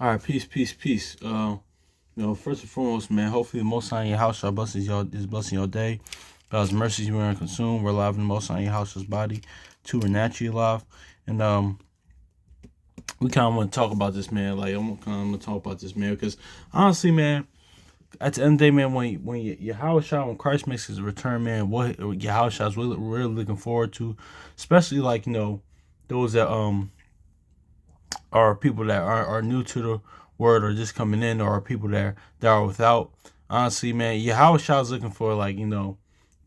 All right, peace, peace, peace. First and foremost, man, hopefully the Most High in your house shall blessings y'all is blessing your day. God's mercies you are consumed. We're alive in the Most High in your house's body. Two are naturally alive, and we kind of want to talk about this, man. Like I'm kind of talk about this, man, because honestly, man, at the end of the day, man, when your house shall when Christ makes his return, man, what your house shall is really looking forward to, especially like those that are people that are new to the word or just coming in, or people that are without. Honestly, man, Yahweh Shah's looking for like the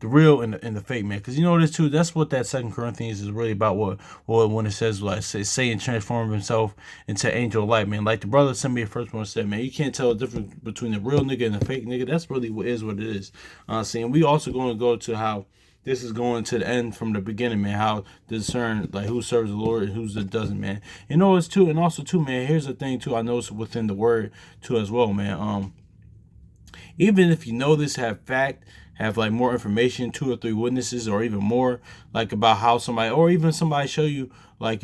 real and the fake, man. Because you know this too. That's what that Second Corinthians is really about. What when it says like Satan transformed himself into angel of light, man. Like the brother sent me a first one said, man, you can't tell the difference between the real nigga and the fake nigga. That's really what it is. Honestly, and we also going to go to how this is going to the end from the beginning, man. How to discern like who serves the Lord and who doesn't, man. You know it's too, and also too, man. Here's the thing too. I noticed within the word too as well, man. Even if you know this, have like more information, two or three witnesses, or even more, like about how somebody, or even somebody show you, like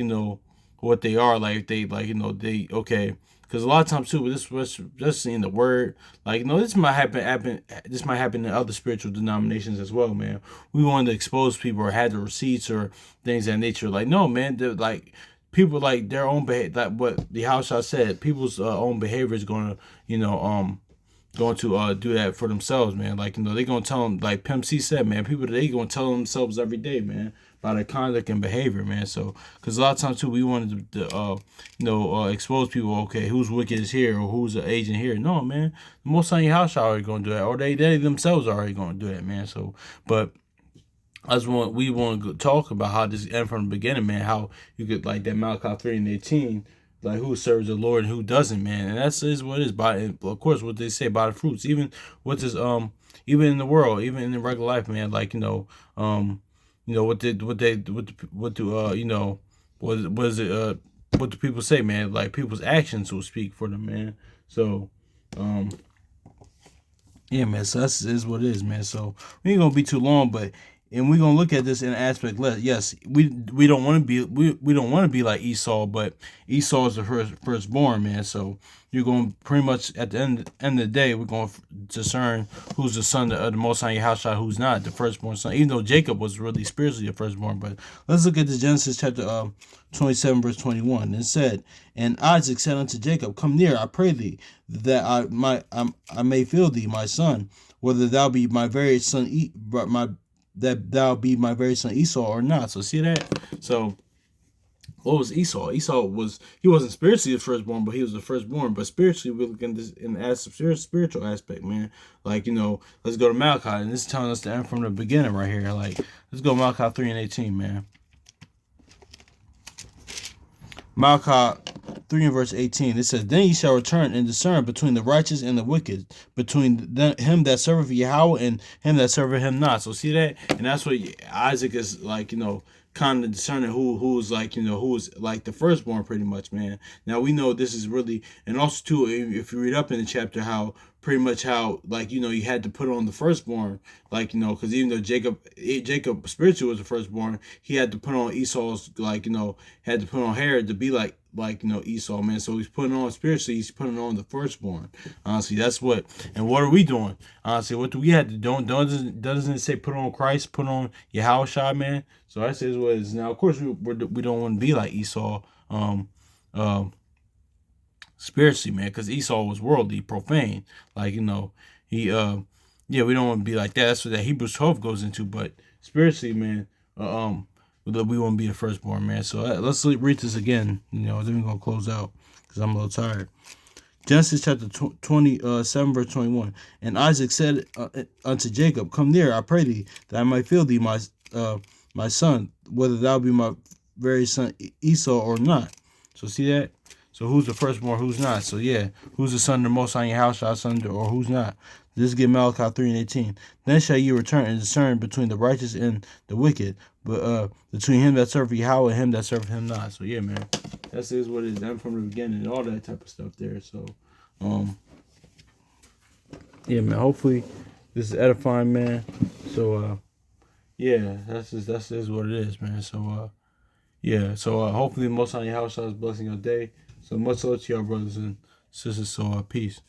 what they are, like they, like they okay. Because a lot of times too, with this was just in the word, like this might happen. This might happen in other spiritual denominations as well, man. We wanted to expose people or had the receipts or things of that nature. Like no, man, like people like their own behavior. Like what the house I said, people's own behavior is going to, going to do that for themselves, man. Like they gonna tell them, like Pimp C said, man. People they gonna tell themselves every day, man, by their conduct and behavior, man. So, because a lot of times too, we wanted to expose people. Okay, who's wicked is here, or who's an agent here? No, man. The Most High house already gonna do that, or they themselves are already gonna do that, man. So, but we want to talk about how this end from the beginning, man. How you could like that Malachi 3:18, like who serves the Lord and who doesn't, man. And that's is what it is by, of course, what they say by the fruits. Even what this even in the world, even in the regular life, man. Like what do what is it what do people say, man? Like people's actions will speak for them, man. So um yeah, man. So that's is what it is, man. So we ain't gonna be too long, but and we're gonna look at this in an aspect. Yes, we don't want to be we don't want to be like Esau, but Esau is the firstborn, man. So you're going to pretty much at the end of the day, we're going to discern who's the son of the Most High Yahshua, who's not the firstborn son. Even though Jacob was really spiritually the firstborn, but let's look at the Genesis chapter 27 verse 21. It said, "And Isaac said unto Jacob, Come near, I pray thee, that I may feel thee, my son, whether thou be my very son, that thou be my very son Esau or not." So see that? So what was Esau? Esau he wasn't spiritually the firstborn, but he was the firstborn. But spiritually, we're looking at this in as spiritual aspect, man. Like let's go to Malachi, and this is telling us to end from the beginning right here. Like let's go Malachi 3:18, man. Malachi 3 and verse 18, it says, "Then ye shall return and discern between the righteous and the wicked, between him that serveth Yahweh and him that serveth him not." So see that? And that's what Isaac is like, kind of discerning who's like, who's like the firstborn pretty much, man. Now we know this is really, and also too, if you read up in the chapter, how pretty much how like you had to put on the firstborn, like because even though Jacob spiritually was the firstborn, he had to put on Esau's, like had to put on hair to be like Esau, man. So he's putting on spiritually, he's putting on the firstborn. Honestly, that's what. And what are we doing? Honestly, what do we have to do? Doesn't it say put on Christ, put on Yahushua, man? So that says what it is. Now, of course, we don't want to be like Esau, um, spiritually, man, because Esau was worldly, profane. Like he yeah, we don't want to be like that. That's what that Hebrews 12 goes into. But spiritually, man, we want to be the firstborn, man. So let's read this again. Then we're gonna close out because I'm a little tired. Genesis chapter 27 verse 21. "And Isaac said unto Jacob, Come near, I pray thee, that I might feel thee, my son, whether thou be my very son Esau or not." So see that? So who's the firstborn, who's not? So yeah, who's the son of the Most High house, our son, or who's not? This get Malachi 3:18. "Then shall you return and discern between the righteous and the wicked, but between him that serveth Yahweh and him that serveth him not." So yeah, man, that is what it is. Done from the beginning and all that type of stuff there. So yeah, man. Hopefully this is edifying, man. So yeah, that's what it is, man. So yeah, so hopefully most on your house is blessing your day. So much love to y'all brothers and Sister, so peace.